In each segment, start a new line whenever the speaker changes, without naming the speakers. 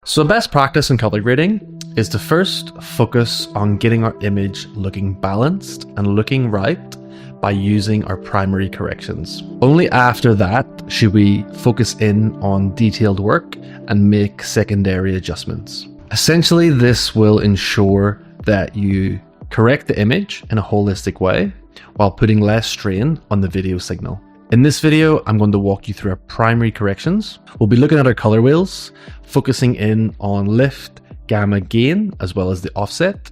So best practice in color grading is to first focus on getting our image looking balanced and looking right by using our primary corrections. Only after that should we focus in on detailed work and make secondary adjustments. Essentially, this will ensure that you correct the image in a holistic way while putting less strain on the video signal. In this video, I'm going to walk you through our primary corrections. We'll be looking at our color wheels, focusing in on lift, gamma, gain, as well as the offset,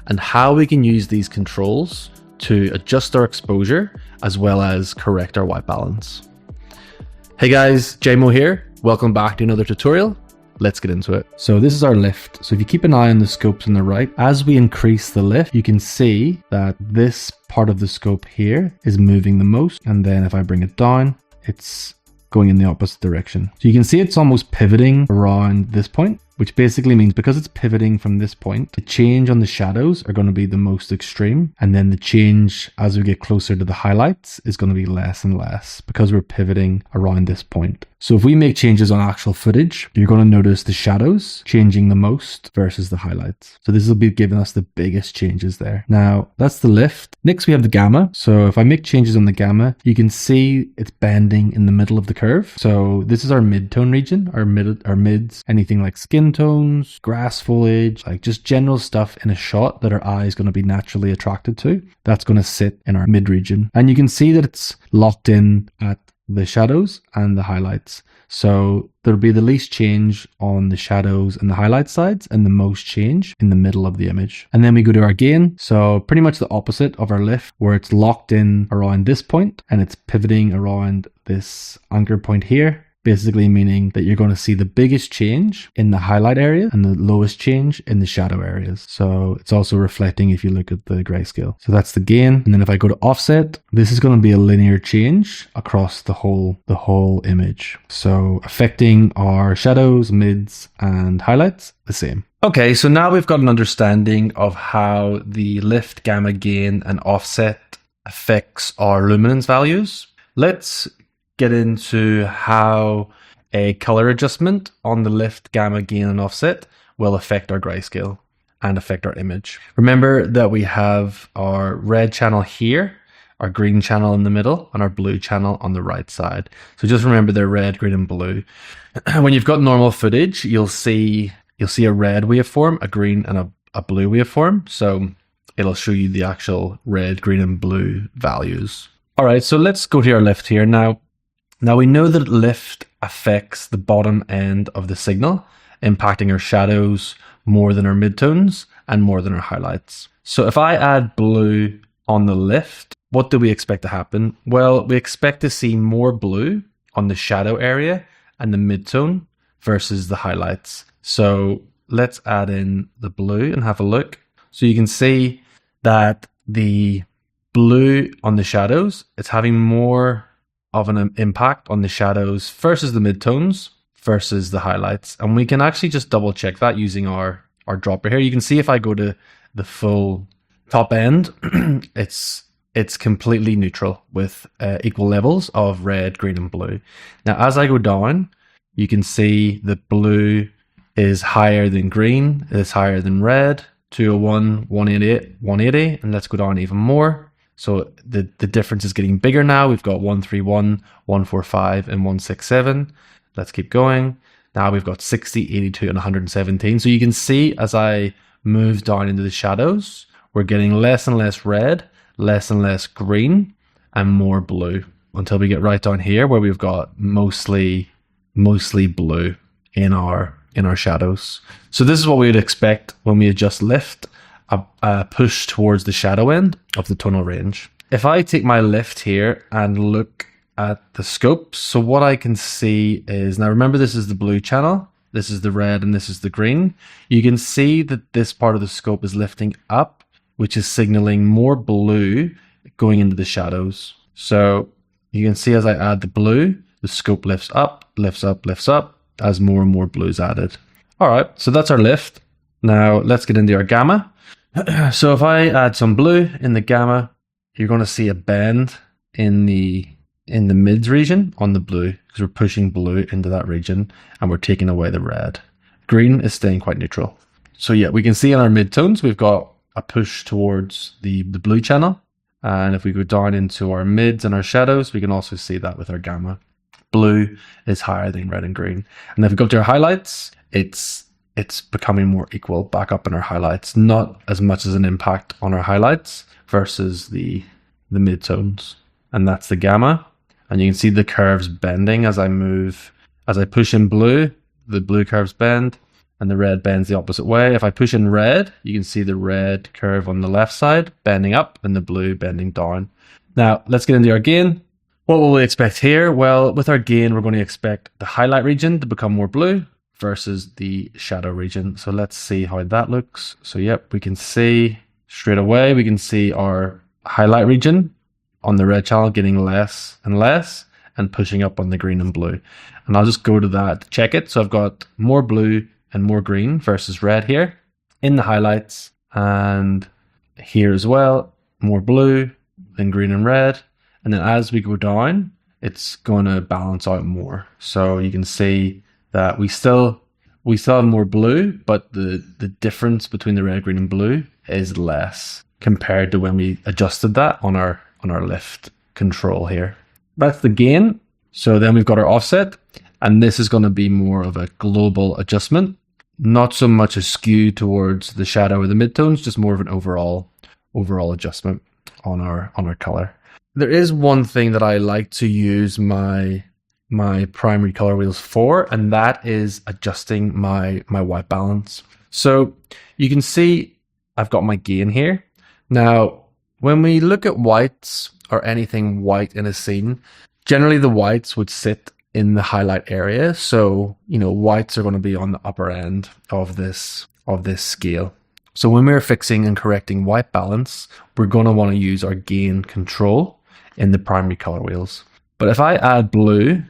and how we can use these controls to adjust our exposure as well as correct our white balance. Hey guys, yesjmo here. Welcome back to another tutorial. Let's get into it. So this is our lift. So if you keep an eye on the scopes on the right, as we increase the lift, you can see that this part of the scope here is moving the most. And then if I bring it down, it's going in the opposite direction. So you can see it's almost pivoting around this point, which basically means because it's pivoting from this point, the change on the shadows are going to be the most extreme. And then the change as we get closer to the highlights is going to be less and less because we're pivoting around this point. So if we make changes on actual footage, you're going to notice the shadows changing the most versus the highlights. So this will be giving us the biggest changes there. Now that's the lift. Next we have the gamma. So if I make changes on the gamma, you can see it's bending in the middle of the curve. So this is our mid-tone region, our mids, anything like skin tones, grass foliage, like just general stuff in a shot that our eye is going to be naturally attracted to. That's going to sit in our mid region. And you can see that it's locked in at the shadows and the highlights. So there'll be the least change on the shadows and the highlight sides and the most change in the middle of the image. And then we go to our gain. So pretty much the opposite of our lift, where it's locked in around this point and it's pivoting around this anchor point here. Basically meaning that you're going to see the biggest change in the highlight area and the lowest change in the shadow areas. So it's also reflecting if you look at the grayscale. So that's the gain. And then if I go to offset, this is going to be a linear change across the whole image. So affecting our shadows, mids, and highlights the same. Okay, so now we've got an understanding of how the lift, gamma, gain, and offset affects our luminance values. Let's get into how a color adjustment on the lift, gamma, gain, and offset will affect our grayscale and affect our image. Remember that we have our red channel here, our green channel in the middle, and our blue channel on the right side. So just remember they're red, green, and blue. When you've got normal footage, you'll see a red waveform, a green, and a blue waveform. So it'll show you the actual red, green, and blue values. All right, so let's go to our lift here now. Now we know that lift affects the bottom end of the signal, impacting our shadows more than our midtones and more than our highlights. So if I add blue on the lift, what do we expect to happen? Well, we expect to see more blue on the shadow area and the midtone versus the highlights. So let's add in the blue and have a look. So you can see that the blue on the shadows, it's having more of an impact on the shadows versus the midtones versus the highlights. And we can actually just double check that using our dropper here. You can see if I go to the full top end, it's completely neutral with equal levels of red, green, and blue. Now, as I go down, you can see that blue is higher than green, it's higher than red, 201, 188, 180, and let's go down even more. So the difference is getting bigger now. We've got 131, 145, and 167. Let's keep going. Now we've got 60, 82, and 117. So you can see as I move down into the shadows, we're getting less and less red, less and less green, and more blue until we get right down here where we've got mostly blue in our shadows. So this is what we would expect when we adjust lift. A push towards the shadow end of the tonal range. If I take my lift here and look at the scopes, so what I can see is, now remember this is the blue channel, this is the red, and this is the green. You can see that this part of the scope is lifting up, which is signaling more blue going into the shadows. So you can see as I add the blue, the scope lifts up, lifts up, lifts up, as more and more blue is added. All right, so that's our lift. Now let's get into our gamma. So if I add some blue in the gamma, you're going to see a bend in the mids region on the blue because we're pushing blue into that region and we're taking away the red. Green is staying quite neutral. So yeah, we can see in our midtones, we've got a push towards the blue channel. And if we go down into our mids and our shadows, we can also see that with our gamma. Blue is higher than red and green. And if we go to our highlights, it's becoming more equal back up in our highlights. Not as much as an impact on our highlights versus the midtones. And that's the gamma. And you can see the curves bending as I move. As I push in blue, the blue curves bend and the red bends the opposite way. If I push in red, you can see the red curve on the left side bending up and the blue bending down. Now, let's get into our gain. What will we expect here? Well, with our gain, we're going to expect the highlight region to become more blue versus the shadow region. So let's see how that looks. So yep, we can see straight away, we can see our highlight region on the red channel getting less and less and pushing up on the green and blue. And I'll just go to that to check it. So I've got more blue and more green versus red here in the highlights, and here as well, more blue than green and red. And then as we go down, it's going to balance out more. So you can see that we still have more blue, but the difference between the red, green, and blue is less compared to when we adjusted that on our lift control here. That's the gain. So then we've got our offset, and this is going to be more of a global adjustment. Not so much a skew towards the shadow or the midtones, just more of an overall adjustment on our color. There is one thing that I like to use my primary color wheels for, and that is adjusting my white balance. So you can see I've got my gain here. Now, when we look at whites or anything white in a scene, generally the whites would sit in the highlight area. So, whites are going to be on the upper end of this scale. So when we're fixing and correcting white balance, we're going to want to use our gain control in the primary color wheels. But if I add blue,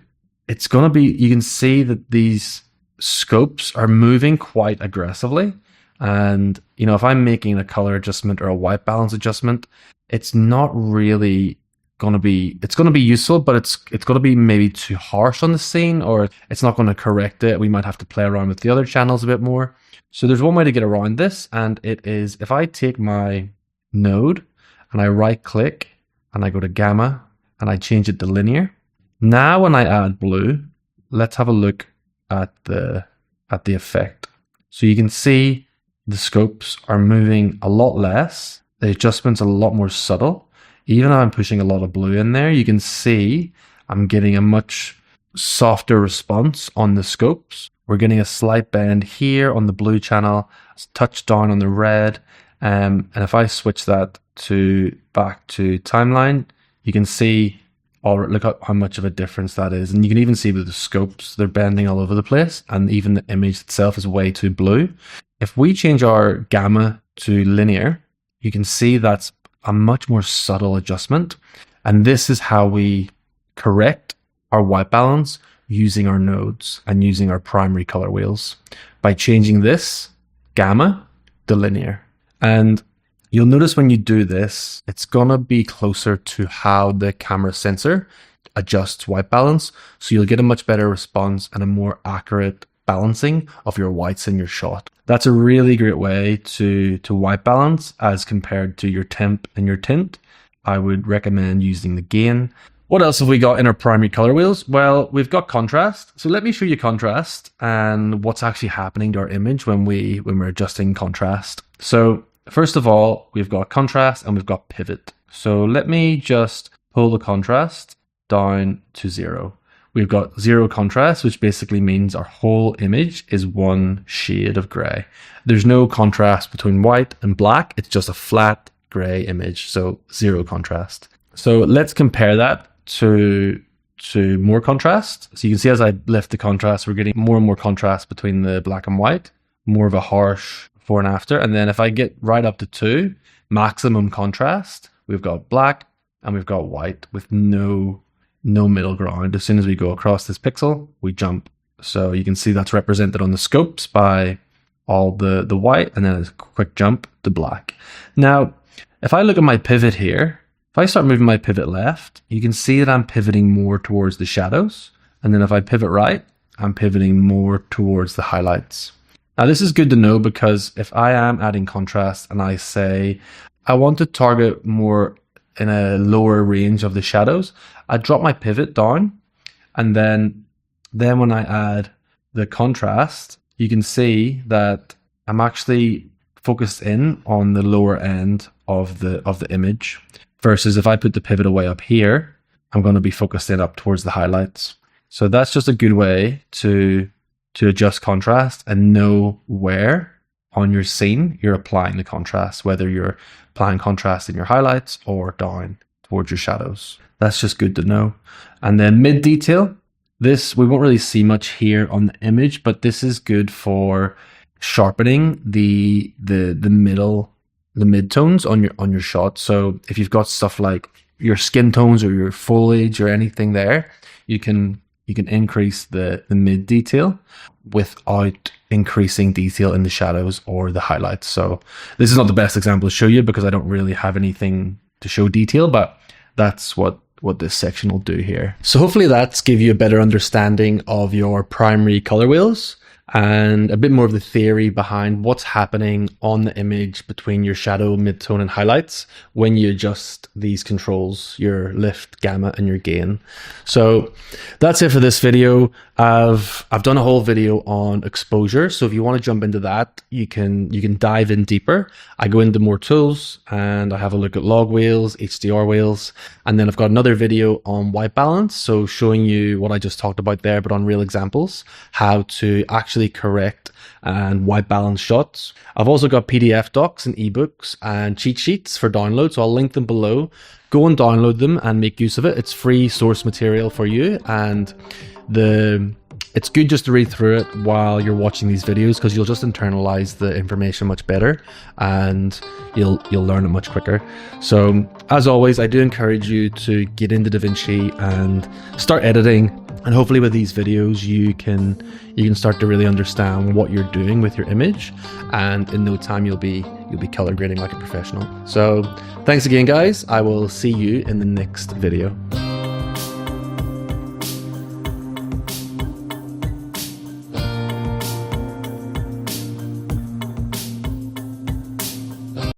it's going to be, you can see that these scopes are moving quite aggressively. And, if I'm making a color adjustment or a white balance adjustment, it's not really going to be, it's going to be useful, but it's going to be maybe too harsh on the scene, or it's not going to correct it. We might have to play around with the other channels a bit more. So there's one way to get around this, and it is if I take my node and I right click and I go to gamma and I change it to linear. Now when I add blue, let's have a look at the effect. So you can see the scopes are moving a lot less. The adjustment's a lot more subtle. Even though I'm pushing a lot of blue in there, you can see I'm getting a much softer response on the scopes. We're getting a slight bend here on the blue channel, touch down on the red. And if I switch that back to timeline, you can see, look at how much of a difference that is. And you can even see with the scopes, they're bending all over the place. And even the image itself is way too blue. If we change our gamma to linear, you can see that's a much more subtle adjustment. And this is how we correct our white balance using our nodes and using our primary color wheels by changing this gamma to linear. And you'll notice when you do this, it's gonna be closer to how the camera sensor adjusts white balance. So you'll get a much better response and a more accurate balancing of your whites in your shot. That's a really great way to white balance as compared to your temp and your tint. I would recommend using the gain. What else have we got in our primary color wheels? Well, we've got contrast. So let me show you contrast and what's actually happening to our image when we're adjusting contrast. So first of all, we've got contrast and we've got pivot. So let me just pull the contrast down to 0. We've got 0 contrast, which basically means our whole image is one shade of gray. There's no contrast between white and black. It's just a flat gray image. So 0 contrast. So let's compare that to more contrast. So you can see as I lift the contrast, we're getting more and more contrast between the black and white, more of a harsh before and after. And then if I get right up to 2, maximum contrast, we've got black and we've got white with no middle ground. As soon as we go across this pixel, we jump. So you can see that's represented on the scopes by all the white and then a quick jump to black. Now, if I look at my pivot here, if I start moving my pivot left, you can see that I'm pivoting more towards the shadows. And then if I pivot right, I'm pivoting more towards the highlights. Now this is good to know because if I am adding contrast and I say I want to target more in a lower range of the shadows, I drop my pivot down, and then when I add the contrast, you can see that I'm actually focused in on the lower end of the image, versus if I put the pivot away up here, I'm going to be focused in up towards the highlights. So that's just a good way to adjust contrast and know where on your scene you're applying the contrast, whether you're applying contrast in your highlights or down towards your shadows. That's just good to know. And then mid detail, this we won't really see much here on the image, but this is good for sharpening the middle, the midtones on your shot. So if you've got stuff like your skin tones or your foliage or anything there, you can increase the mid detail without increasing detail in the shadows or the highlights. So this is not the best example to show you because I don't really have anything to show detail, but that's what this section will do here. So hopefully that's give you a better understanding of your primary color wheels and a bit more of the theory behind what's happening on the image between your shadow, midtone, and highlights when you adjust these controls, your lift, gamma, and your gain. So that's it for this video. I've done a whole video on exposure, so if you want to jump into that, you can dive in deeper. I go into more tools and I have a look at log wheels, HDR wheels, and then I've got another video on white balance, so showing you what I just talked about there, but on real examples, how to actually correct and white balance shots. I've also got PDF docs and ebooks and cheat sheets for download, so I'll link them below. Go and download them and make use of it. It's free source material for you, and it's good just to read through it while you're watching these videos because you'll just internalize the information much better and you'll learn it much quicker. So as always, I do encourage you to get into DaVinci and start editing, and hopefully with these videos you can start to really understand what you're doing with your image, and in no time you'll be color grading like a professional. So thanks again guys, I will see you in the next video.